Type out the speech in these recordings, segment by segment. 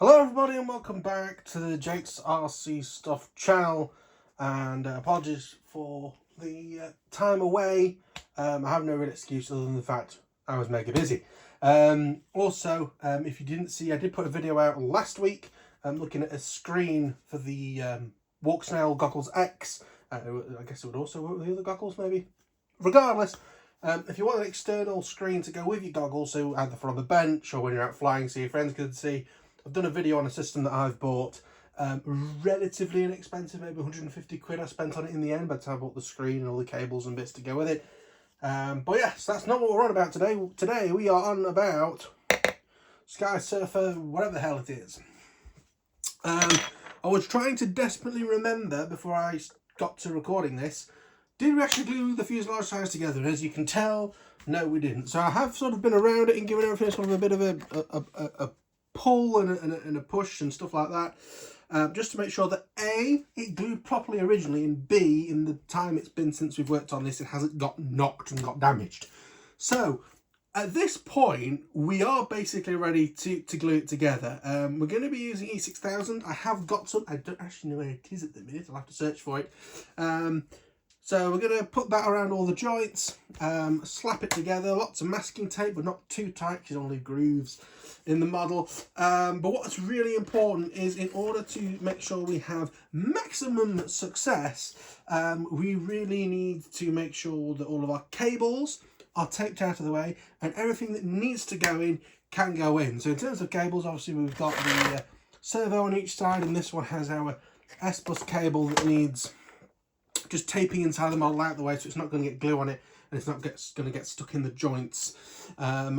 Hello everybody and welcome back to the Jake's RC Stuff channel, and apologies for the time away. I have no real excuse other than the fact I was mega busy. If you didn't see, I did put a video out last week looking at a screen for the Walk Snail Goggles X. I guess it would also work with the other goggles maybe. Regardless, if you want an external screen to go with your goggles, so either for on the bench or when you're out flying so your friends can see, I've done a video on a system that I've bought, relatively inexpensive, maybe 150 quid I spent on it in the end by the time I bought the screen and all the cables and bits to go with it. But yes, that's not what we're on about today. Today we are on about SkySurfer, whatever the hell it is. I was trying to desperately remember before I got to recording this, did we actually glue the fuselage sides together? And as you can tell, no we didn't. So I have sort of been around it and given everything sort of a bit of a pull and a push and stuff like that, just to make sure that A, it glued properly originally, and B, in the time it's been since we've worked on this, it hasn't got knocked and got damaged. So at this point we are basically ready to glue it together. We're going to be using E.P.3. I have got some, I don't actually know where it is at the minute, I'll have to search for it. So we're going to put that around all the joints, slap it together, lots of masking tape, but not too tight because only grooves in the model. But what's really important is, in order to make sure we have maximum success, we really need to make sure that all of our cables are taped out of the way and everything that needs to go in can go in. So in terms of cables, obviously we've got the servo on each side, and this one has our S-bus cable that needs just taping inside the model out the way so it's not going to get glue on it and it's not going to get stuck in the joints.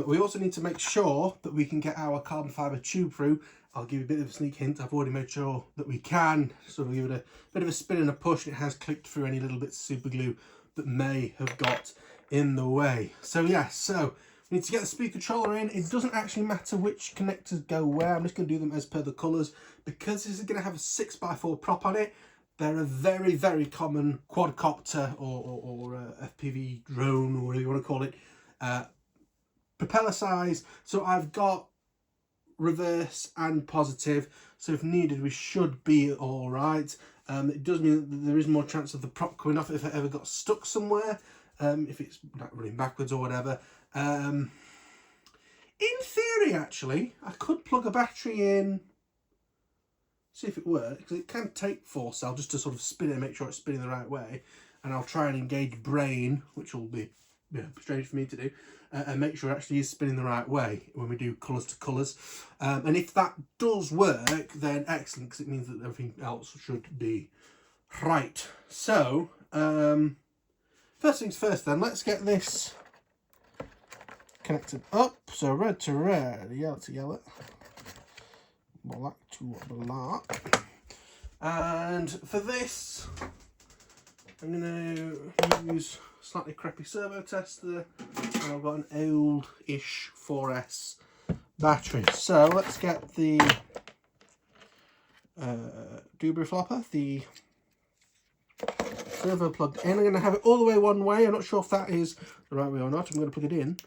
We also need to make sure that we can get our carbon fibre tube through. I'll give you a bit of a sneak hint. I've already made sure that we can sort of give it a bit of a spin and a push, and it has clicked through any little bits of super glue that may have got in the way. So yes, so we need to get the speed controller in. It doesn't actually matter which connectors go where. I'm just going to do them as per the colours, because this is going to have a 6x4 prop on it. They're a very, very common quadcopter or FPV drone, or whatever you want to call it, propeller size. So I've got reverse and positive, so if needed we should be all right. It does mean that there is more chance of the prop coming off if it ever got stuck somewhere, if it's not running backwards or whatever. In theory, actually, I could plug a battery in, see if it works, because it can take 4 cells just to sort of spin it and make sure it's spinning the right way. And I'll try and engage brain, which will be strange for me to do, and make sure it actually is spinning the right way when we do colours to colours. And if that does work, then excellent, because it means that everything else should be right. So first things first then, let's get this connected up. So red to red, yellow to yellow, black to black. And for this I'm going to use a slightly crappy servo tester, and I've got an old-ish 4S battery. So let's get the doobie flopper, the servo plugged in. I'm going to have it all the way one way. I'm not sure if that is the right way or not. I'm going to plug it in.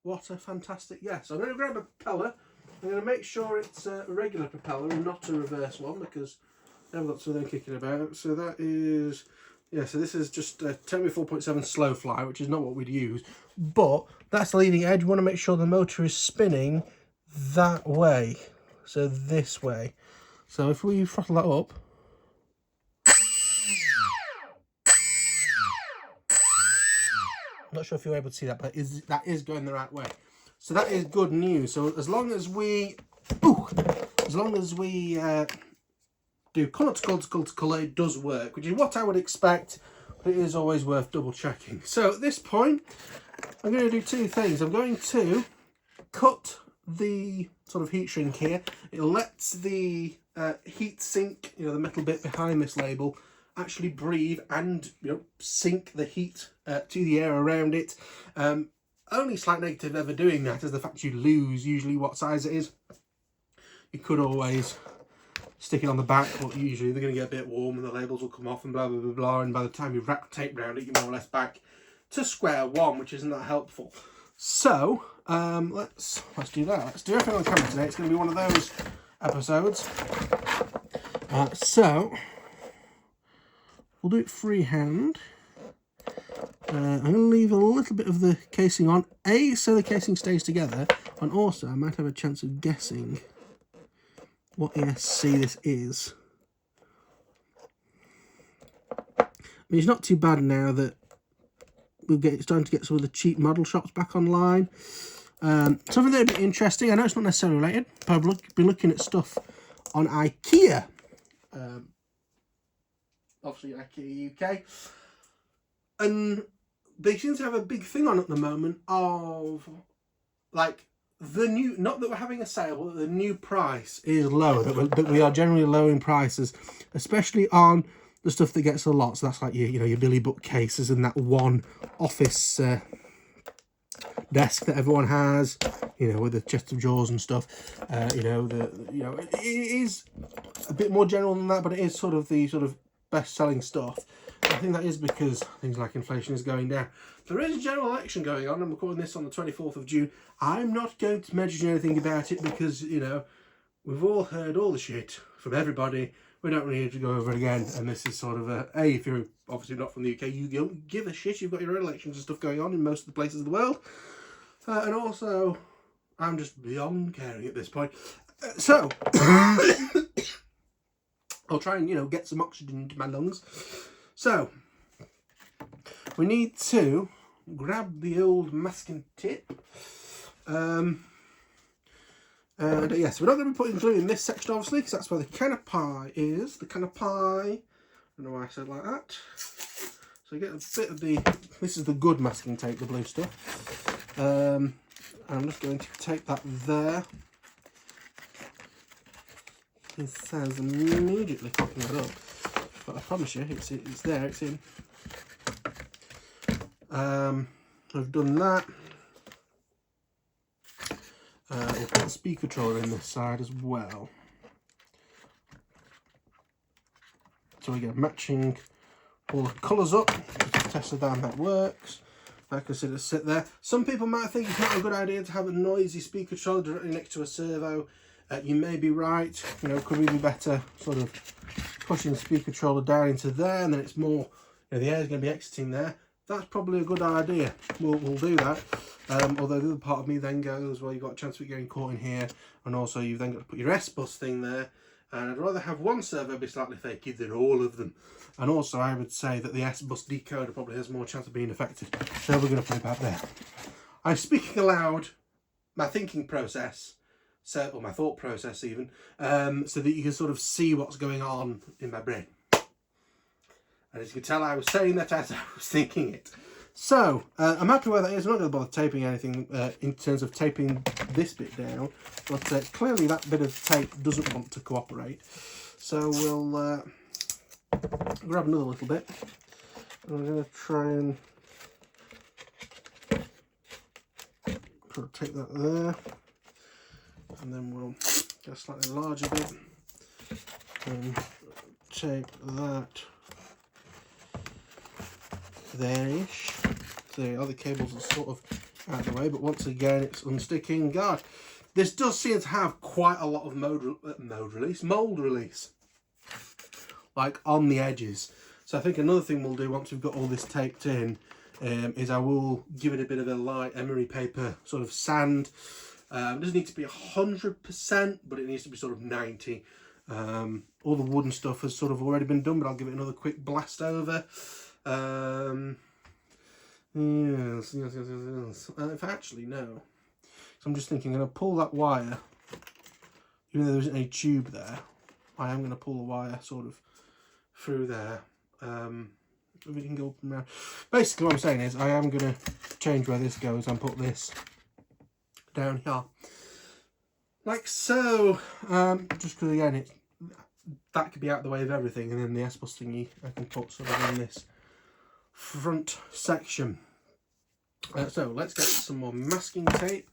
What a fantastic, yes. I'm going to grab a propeller. I'm going to make sure it's a regular propeller and not a reverse one, because I've got something kicking about. So that is, yeah, so this is just a 10-4.7 slow fly, which is not what we'd use. But that's the leading edge. We want to make sure the motor is spinning that way. So this way. So if we throttle that up, I'm not sure if you're able to see that, but that is going the right way. So that is good news. So as long as we do colour to colour to colour to colour, it does work, which is what I would expect, but it is always worth double checking. So at this point, I'm going to do 2 things. I'm going to cut the sort of heat shrink here. It lets the heat sink, the metal bit behind this label, actually breathe and sink the heat to the air around it. Only slight negative ever doing that is the fact you lose usually what size it is. You could always stick it on the back, but usually they're going to get a bit warm and the labels will come off and blah blah blah blah, and by the time you wrap tape around it, you're more or less back to square one, which isn't that helpful. So let's do that. Let's do everything on camera today. It's going to be one of those episodes. So we'll do it freehand. I'm going to leave a little bit of the casing on, so the casing stays together, and also I might have a chance of guessing what ESC this is. I mean, it's not too bad now that it's starting to get some of the cheap model shops back online. Something that'd be interesting, I know it's not necessarily related, but I've been looking at stuff on IKEA. Obviously IKEA UK. And they seem to have a big thing on at the moment of, like, the new, not that we're having a sale, but the new price is lower, that we are generally lowering prices, especially on the stuff that gets a lot. So that's like your Billy bookcases and that one office desk that everyone has, with the chest of drawers and stuff. It is a bit more general than that, but it is sort of the best-selling stuff. I think that is because things like inflation is going down. There is a general election going on. I'm recording this on the 24th of June. I'm not going to mention anything about it because, we've all heard all the shit from everybody. We don't really need to go over it again. And this is sort of if you're obviously not from the UK, you don't give a shit. You've got your own elections and stuff going on in most of the places of the world. And also, I'm just beyond caring at this point. So, I'll try and, get some oxygen into my lungs. So, we need to grab the old masking tape. Yes, we're not going to be putting glue in this section, obviously, because that's where the can of pie is. The can of pie, I don't know why I said like that. So you get a bit of this is the good masking tape, the blue stuff. I'm just going to take that there. It says immediately cocking it up. But I promise you, it's there, it's in. I've done that. We'll put the speed controller in this side as well. So we get matching all the colours up. Just test that that works. I consider it sit there. Some people might think it's not a good idea to have a noisy speed controller directly next to a servo. You may be right. Could we be better sort of pushing the speed controller down into there, and then it's more, the air is going to be exiting there. That's probably a good idea. We'll do that. Although the other part of me then goes, well, you've got a chance of it getting caught in here, and also you've then got to put your S-bus thing there. And I'd rather have one servo be slightly fakey than all of them. And also I would say that the S-bus decoder probably has more chance of being affected. So we're going to put it back there. I'm speaking aloud my thinking process. Or my thought process even, so that you can sort of see what's going on in my brain. And as you can tell, I was saying that as I was thinking it. So, I'm happy where that is. I'm not going to bother taping anything in terms of taping this bit down, but clearly that bit of tape doesn't want to cooperate. So we'll grab another little bit. I'm going to try and take that there. And then we'll get a slightly larger bit and tape that there-ish. So the other cables are sort of out of the way, but once again it's unsticking. God, this does seem to have quite a lot of mold release, like on the edges. So I think another thing we'll do once we've got all this taped in is I will give it a bit of a light emery paper sort of sand. It doesn't need to be 100%, but it needs to be sort of 90. All the wooden stuff has sort of already been done, but I'll give it another quick blast over. Yes. If I actually know, so I'm just thinking, I'm going to pull that wire, even though there isn't any tube there. I am going to pull the wire sort of through there. We can go up and around. Basically, what I'm saying is, I am going to change where this goes and put this down here, like so. Just because again, that could be out the way of everything, and then the S-bus thingy I can put sort of in this front section. So let's get some more masking tape.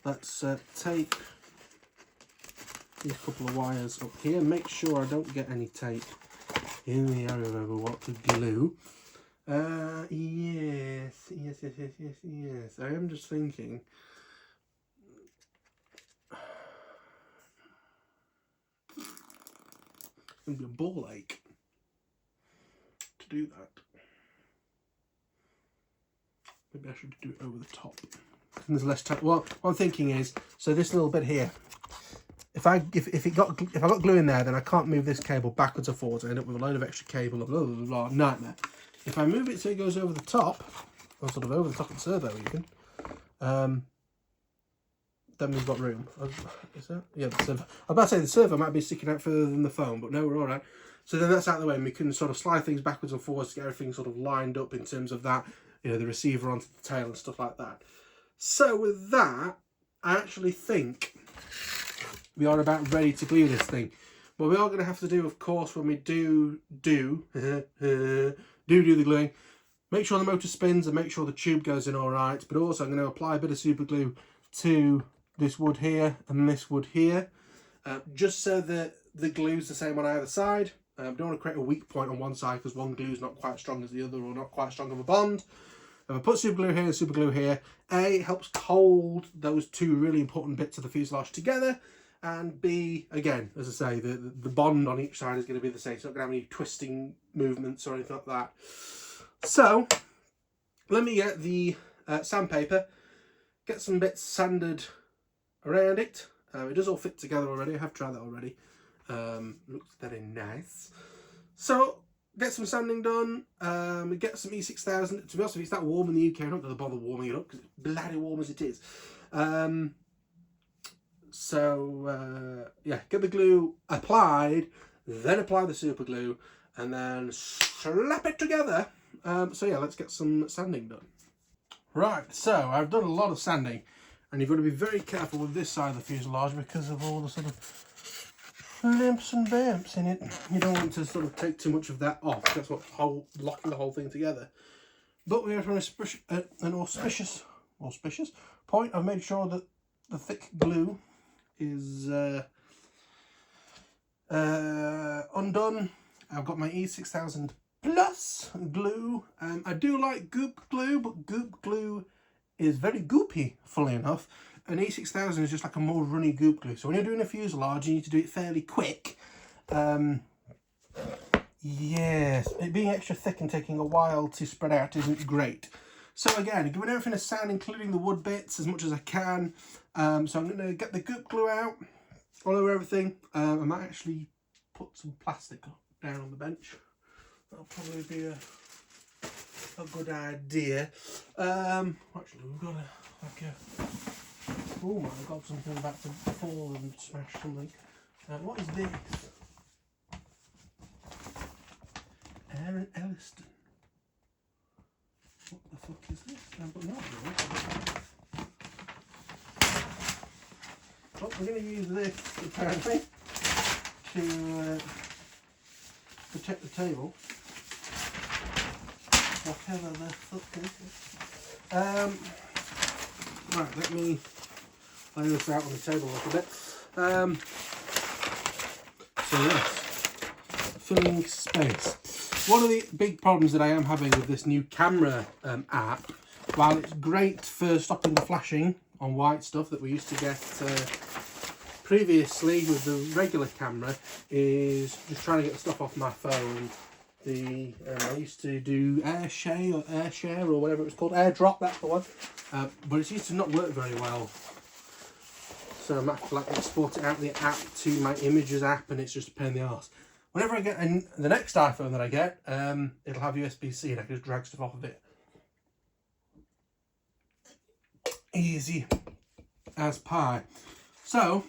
Let's take these couple of wires up here. Make sure I don't get any tape in the area where we want to glue. Yes. I am just thinking. It's going to be a ball ache to do that. Maybe I should do it over the top. And there's less time. Well, what I'm thinking is, so this little bit here, if I got glue in there, then I can't move this cable backwards or forwards. I end up with a load of extra cable, blah blah blah, blah, nightmare. If I move it so it goes over the top, or sort of over the top of the servo even, then we've got room. Is that? Yeah, the servo. I was about to say the servo might be sticking out further than the phone, but no, we're all right. So then that's out of the way, and we can sort of slide things backwards and forwards to get everything sort of lined up in terms of that, you know, the receiver onto the tail and stuff like that. So with that, I actually think we are about ready to glue this thing. What we are going to have to do, of course, when we do the gluing, make sure the motor spins and make sure the tube goes in all right. But also I'm going to apply a bit of super glue to this wood here and this wood here, just so that the glue's the same on either side. Don't want to create a weak point on one side because one glue is not quite as strong as the other, or not quite strong of a bond. If I put super glue here and super glue here, A, it helps hold those two really important bits of the fuselage together, and B, again, as I say, the bond on each side is going to be the same. It's not going to have any twisting movements or anything like that. So, let me get the sandpaper, get some bits sanded around it. It does all fit together already. I have tried that already. Looks very nice. So, get some sanding done, get some E6000. To be honest, if it's that warm in the UK, I'm not going to bother warming it up because it's bloody warm as it is. Yeah, get the glue applied, then apply the super glue, and then slap it together. So yeah, let's get some sanding done. Right, so I've done a lot of sanding, and you've got to be very careful with this side of the fuselage because of all the sort of limps and bumps in it. You don't want to sort of take too much of that off. That's what's locking the whole thing together. But we are from an auspicious point. I've made sure that the thick glue is undone. I've got my E6000 Plus glue. I do like goop glue, but goop glue is very goopy, funnily enough. And E6000 is just like a more runny goop glue. So when you're doing a fuselage, you need to do it fairly quick. Yes, it being extra thick and taking a while to spread out isn't great. So again, giving everything a sand, including the wood bits, as much as I can. So I'm going to get the goop glue out all over everything. I might actually put some plastic down on the bench. That'll probably be a good idea. Actually, we've got oh my god, something about to fall and smash something. What is this? Aaron Elliston. What the fuck is this? But not really. Well, we're going to use this apparently to protect the table. Whatever the fuck is it. Right, let me lay this out on the table a little bit. So yes, filling space. One of the big problems that I am having with this new camera app, while it's great for stopping the flashing on white stuff that we used to get previously with the regular camera, is just trying to get the stuff off my phone. I used to do AirShare or whatever it was called, AirDrop, that's the one. But it used to not work very well. So I'm have to like export it out of the app to my images app, and it's just a pain in the arse. Whenever I get the next iPhone that I get, it'll have USB-C and I can just drag stuff off of it. Easy as pie. So,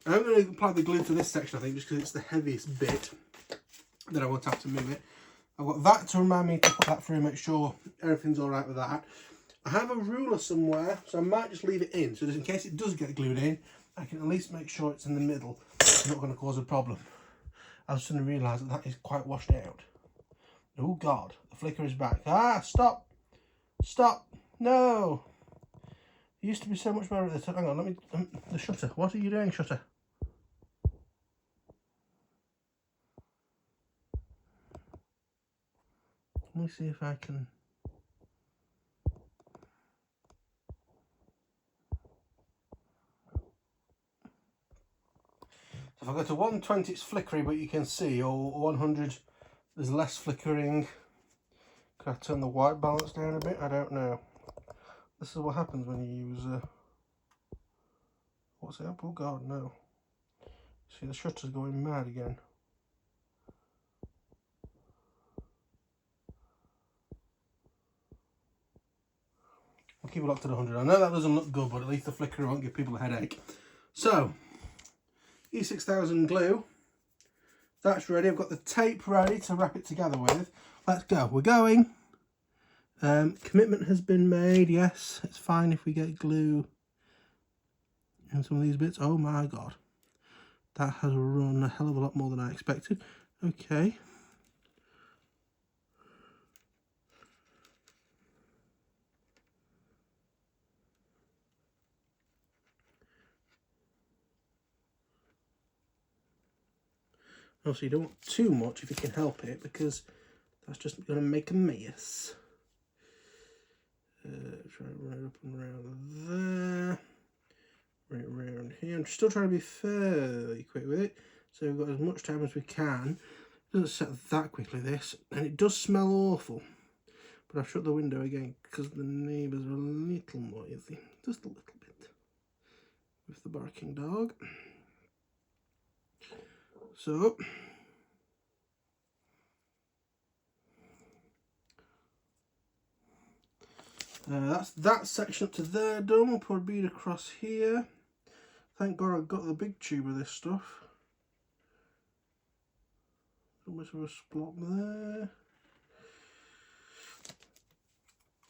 I'm going to apply the glue to this section, I think, just because it's the heaviest bit that I won't have to move it. I've got that to remind me to put that through and make sure everything's all right with that. I have a ruler somewhere, so I might just leave it in, so just in case it does get glued in, I can at least make sure it's in the middle. It's not going to cause a problem. I suddenly realised that is quite washed out. Oh god, the flicker is back. Ah, stop! Stop! No! It used to be so much better at this. Hang on, let me... the shutter. What are you doing, shutter? Let me see if I can... If I go to 120, it's flickery, but you can see, or 100, there's less flickering. Can I turn the white balance down a bit? I don't know. This is what happens when you use... what's it up? Oh God, no. See, the shutter's going mad again. I'll keep it locked at 100. I know that doesn't look good, but at least the flicker won't give people a headache. So, E6000 glue. That's ready. I've got the tape ready to wrap it together with. Let's go. We're going. Commitment has been made. Yes, it's fine if we get glue in some of these bits. Oh my God. That has run a hell of a lot more than I expected. Okay. Also, you don't want too much if you can help it, because that's just going to make a mess. Try it right up and around there. Right around here. I'm still trying to be fairly quick with it, so we've got as much time as we can. It doesn't set that quickly, this, and it does smell awful. But I've shut the window again because the neighbours are a little noisy, just a little bit, with the barking dog. So, that's that section up to there done. We'll put a bead across here. Thank God I've got the big tube of this stuff. So much of a splot there.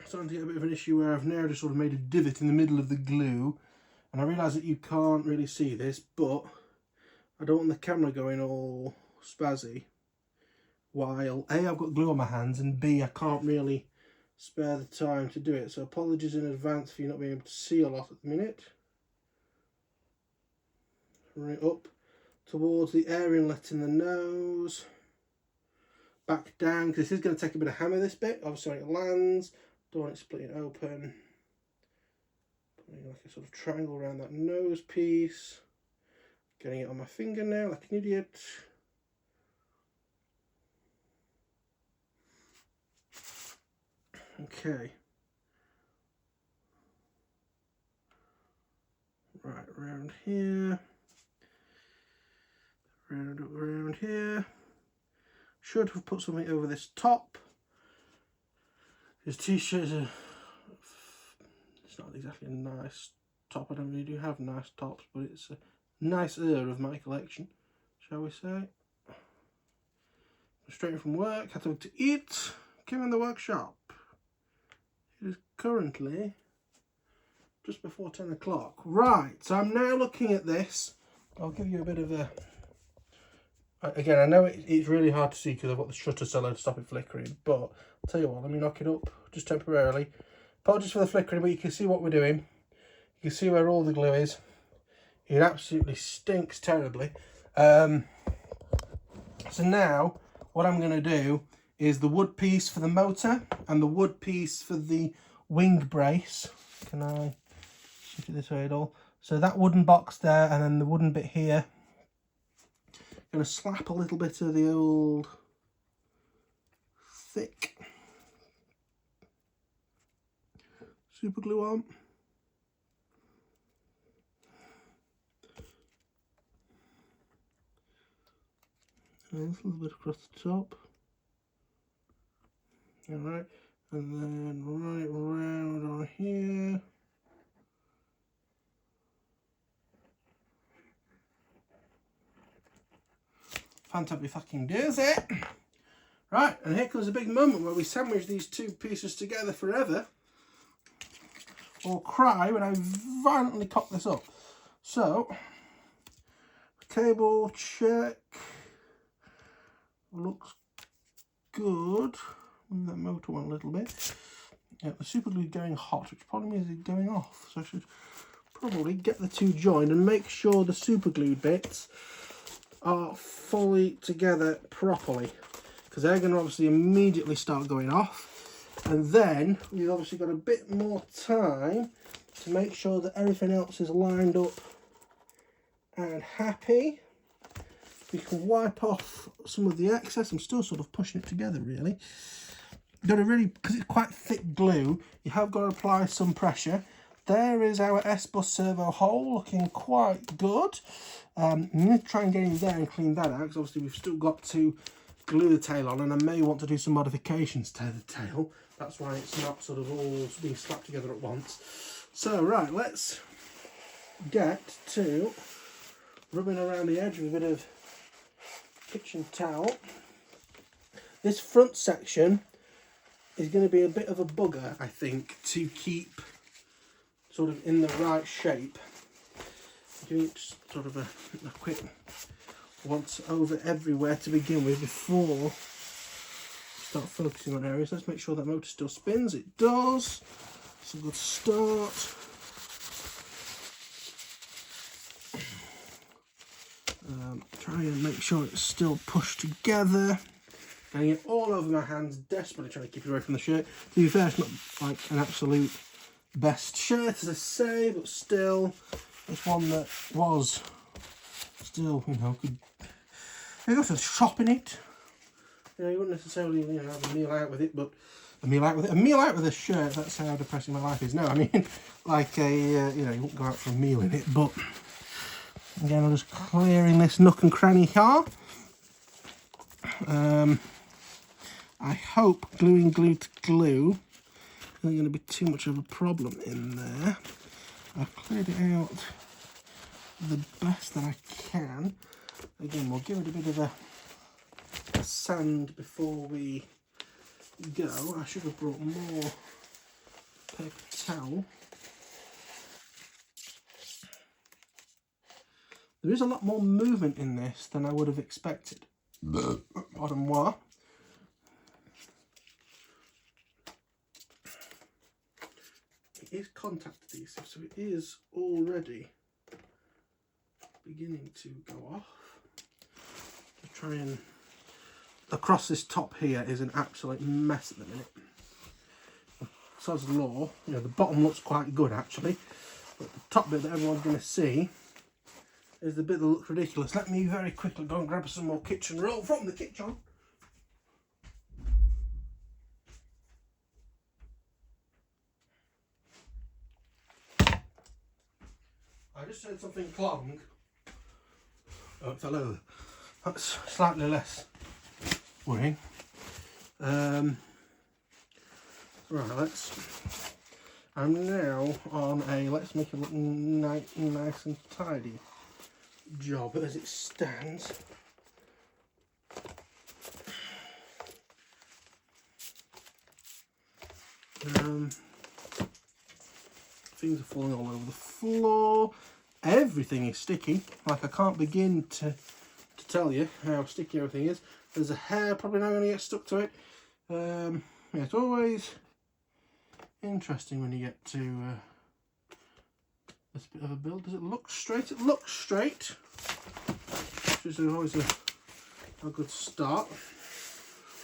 Starting to get a bit of an issue where I've now just sort of made a divot in the middle of the glue, and I realise that you can't really see this, but I don't want the camera going all spazzy while A, I've got glue on my hands, and B, I can't really spare the time to do it. So apologies in advance for you not being able to see a lot at the minute. Right up towards the air inlet in the nose. Back down, because this is going to take a bit of hammer, this bit, obviously when it lands. Don't want it splitting open. Putting like a sort of triangle around that nose piece. Getting it on my finger now like an idiot. Okay. Right, around here. Around here. Should have put something over this top. This t-shirt is it's not exactly a nice top. I don't really do have nice tops, but it's a nicer of my collection, shall we say. Straight from work, had to eat, came in the workshop. It is currently just before 10 o'clock. Right, so I'm now looking at this. I'll give you a bit of a... Again, I know it's really hard to see because I've got the shutter so low to stop it flickering, but I'll tell you what, let me knock it up just temporarily. Apologies for the flickering, but you can see what we're doing. You can see where all the glue is. It absolutely stinks terribly. So now, what I'm going to do is the wood piece for the motor and the wood piece for the wing brace. Can I shift it this way at all? So that wooden box there, and then the wooden bit here. Going to slap a little bit of the old thick super glue on. And a little bit across the top. Alright, and then right round on here. Fantastic fucking does it. Right, and here comes a big moment where we sandwich these two pieces together forever, or cry when I violently cock this up. So, cable check, looks good. Move that motor one a little bit. Yeah, the super glue is going hot, which probably means it's going off. So I should probably get the two joined and make sure the super glued bits are fully together properly. because they're going to obviously immediately start going off. And then we've obviously got a bit more time to make sure that everything else is lined up and happy. We can wipe off some of the excess. I'm still sort of pushing it together, really. You've got to really, because it's quite thick glue, you have got to apply some pressure. There is our S-bus servo hole, looking quite good. I'm going to try and get in there and clean that out, because obviously we've still got to glue the tail on, and I may want to do some modifications to the tail. That's why it's not sort of all being slapped together at once. So, right, let's get to rubbing around the edge with a bit of kitchen towel. This front section is going to be a bit of a bugger, I think, to keep sort of in the right shape. Doing just sort of a quick once over everywhere to begin with before we start focusing on areas. Let's make sure that motor still spins. It does. It's a good start. Try and make sure it's still pushed together. Getting it all over my hands, desperately trying to keep it away from the shirt. To be fair, it's not like an absolute best shirt, as I say, but still, it's one that was still, you know, good. You go to shop in it. You know, you wouldn't necessarily, you know, have a meal out with it, but a meal out with a shirt. That's how depressing my life is now. I mean, like a, you know, you wouldn't go out for a meal in it, but again, I'm just clearing this nook and cranny here. I hope gluing glue to glue isn't going to be too much of a problem in there. I've cleared it out the best that I can. Again, we'll give it a bit of a sand before we go. I should have brought more paper towel. There is a lot more movement in this than I would have expected. Pardon moi. It is contact adhesive, so it is already beginning to go off. Just try and across this top here is an absolute mess at the minute. Sod's law, you know, the bottom looks quite good actually, but the top bit that everyone's going to see is the bit that looks ridiculous. Let me very quickly go and grab some more kitchen roll from the kitchen. I just heard something clong. Oh, it fell over. That's slightly less worrying. Right, I'm now on a let's make it look nice and tidy job as it stands. Things are falling all over the floor. Everything is sticky. Like, I can't begin to tell you how sticky everything is. There's a hair probably not going to get stuck to it. Yeah, it's always interesting when you get to this bit of a build. Does it look straight? It looks straight, which is always a good start.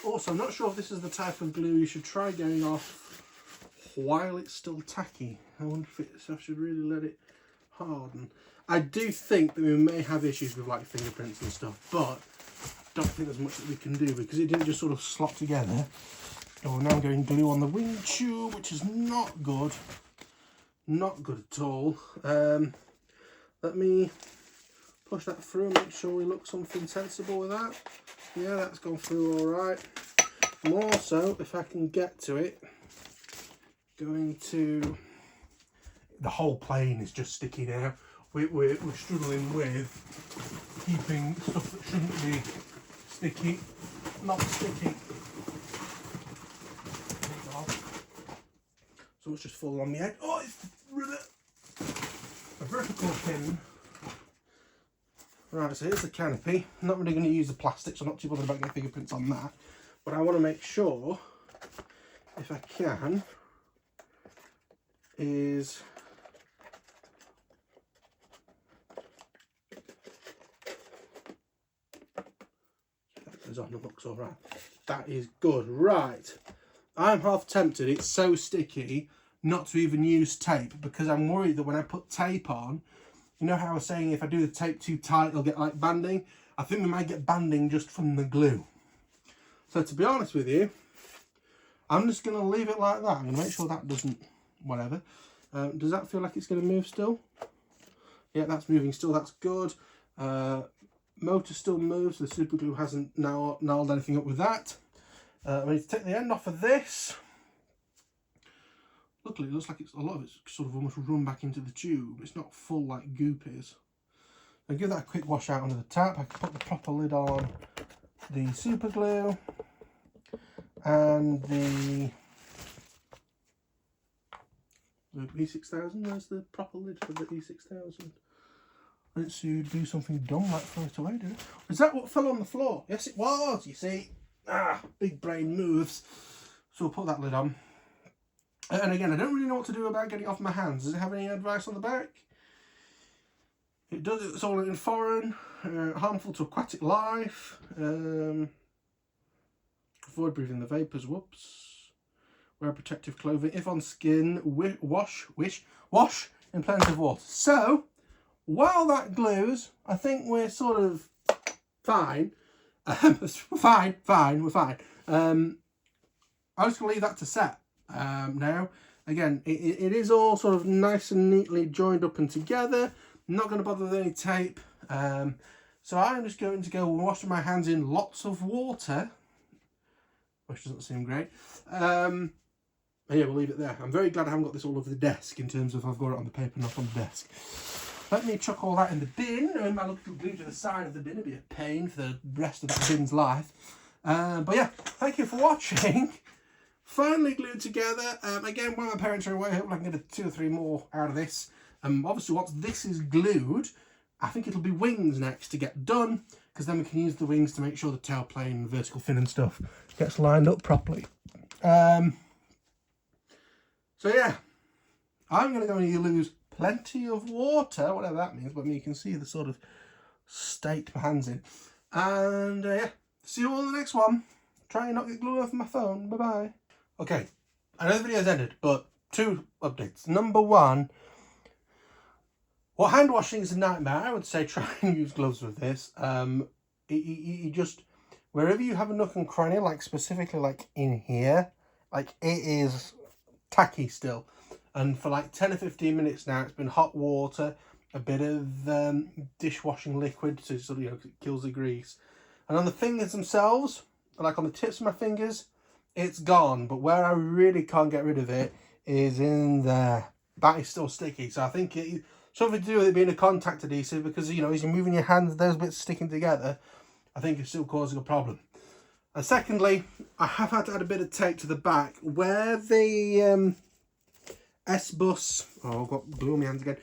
Also, I'm not sure if this is the type of glue you should try getting off while it's still tacky. I wonder if I should really let it harden. I do think that we may have issues with like fingerprints and stuff, but I don't think there's much that we can do because it didn't just sort of slop together. Oh, now I'm getting glue on the wing tube, which is not good. Not good at all. Let me push that through and make sure we look something sensible with that. Yeah, that's gone through all right. More so, if I can get to it, going to... The whole plane is just sticky now. We're struggling with keeping stuff that shouldn't be sticky, not sticky. So it's just falling on the edge. Oh, it's a vertical pin. Right, so here's the canopy. I'm not really going to use the plastic, so I'm not too bothered about getting fingerprints on that. But I want to make sure, if I can, is that goes on and looks all right. That is good. Right. I'm half tempted. It's so sticky not to even use tape, because I'm worried that when I put tape on, you know how I was saying if I do the tape too tight, it'll get like banding? I think we might get banding just from the glue. So to be honest with you, I'm just going to leave it like that. I'm going to make sure that doesn't, whatever. Does that feel like it's going to move still? Yeah, that's moving still. That's good. Motor still moves. The super glue hasn't gnarled anything up with that. I need to take the end off of this. Luckily, it looks like a lot of it's sort of almost run back into the tube. It's not full like goop is. I'll give that a quick wash out under the tap. I can put the proper lid on the super glue and the E6000. Where's the proper lid for the E6000? Let's do something dumb like throw it away, do it? Is that what fell on the floor? Yes, it was, you see. Big brain moves. So we'll put that lid on. And again, I don't really know what to do about getting it off my hands. Does it have any advice on the back? It does. It's all in foreign, harmful to aquatic life. Avoid breathing the vapours. Whoops. Wear protective clothing. If on skin, wash in plenty of water. So, while that glues, I think we're sort of fine. We're fine. I'm just going to leave that to set. Now, again, it is all sort of nice and neatly joined up and together. I'm not going to bother with any tape. So I'm just going to go wash my hands in lots of water, which doesn't seem great. Yeah, we'll leave it there. I'm very glad I haven't got this all over the desk in terms of I've got it on the paper, not on the desk. Let me chuck all that in the bin. I mean, my little glue to the side of the bin would be a pain for the rest of that bin's life. But yeah, thank you for watching. Finally glued together. Again, while my parents are away, I hope I can get 2 or 3 more out of this. Obviously, once this is glued, I think it'll be wings next to get done, because then we can use the wings to make sure the tailplane, vertical fin and stuff gets lined up properly. So yeah, I'm going to go and use plenty of water, whatever that means, but you can see the sort of state my hands in. And yeah, see you all in the next one. Try and not get glue off my phone. Bye-bye. Okay, I know the video's ended, but 2 updates. Number 1, well, hand washing is a nightmare. I would say try and use gloves with this. You just, wherever you have a nook and cranny, like specifically like in here, like it is tacky still. And for like 10 or 15 minutes now, it's been hot water, a bit of dishwashing liquid, so sort of, it kills the grease. And on the fingers themselves, like on the tips of my fingers, it's gone. But where I really can't get rid of it is in there. That is still sticky. So I think it's something to do with it being a contact adhesive, because, as you're moving your hands, those bits sticking together, I think it's still causing a problem. And secondly, I have had to add a bit of tape to the back where the S-bus, I've got glue on my hands again,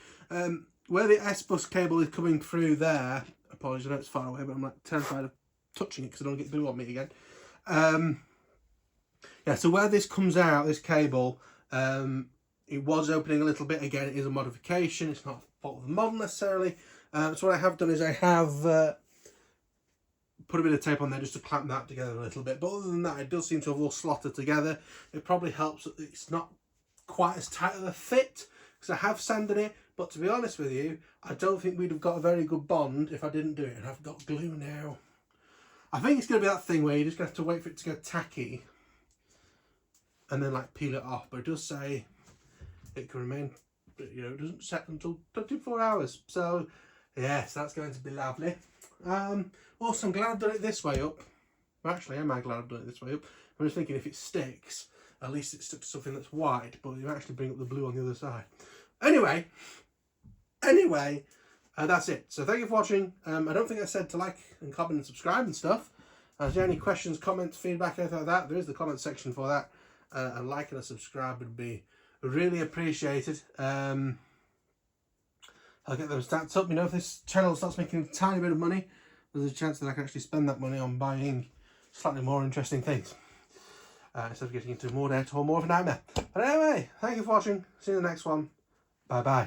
where the S-bus cable is coming through there. Apologies, I know it's far away, but I'm like terrified of touching it because I don't get glue on me again. Yeah, so where this comes out, this cable, it was opening a little bit. Again, it is a modification. It's not a fault of the model necessarily. So what I have done is I have put a bit of tape on there just to clamp that together a little bit. But other than that, it does seem to have all slotted together. It probably helps that it's not quite as tight of a fit, because I have sanded it. But to be honest with you, I don't think we'd have got a very good bond if I didn't do it. And I've got glue now. I think it's going to be that thing where you're just going to have to wait for it to go tacky and then like peel it off. But it does say it can remain, it doesn't set until 24 hours. So yes, that's going to be lovely. Also, I'm glad I've done it this way up. Well, actually, am I glad I've done it this way up? I'm just thinking if it sticks, at least it's stuck to something that's wide, but you actually bring up the blue on the other side. Anyway, that's it. So thank you for watching. I don't think I said to like and comment and subscribe and stuff. If you have any questions, comments, feedback, anything like that, there is the comment section for that. A like and a subscribe would be really appreciated. I'll get those stats up. If this channel starts making a tiny bit of money, there's a chance that I can actually spend that money on buying slightly more interesting things. Instead of getting into more debt or more of a nightmare. But anyway, thank you for watching. See you in the next one. Bye bye.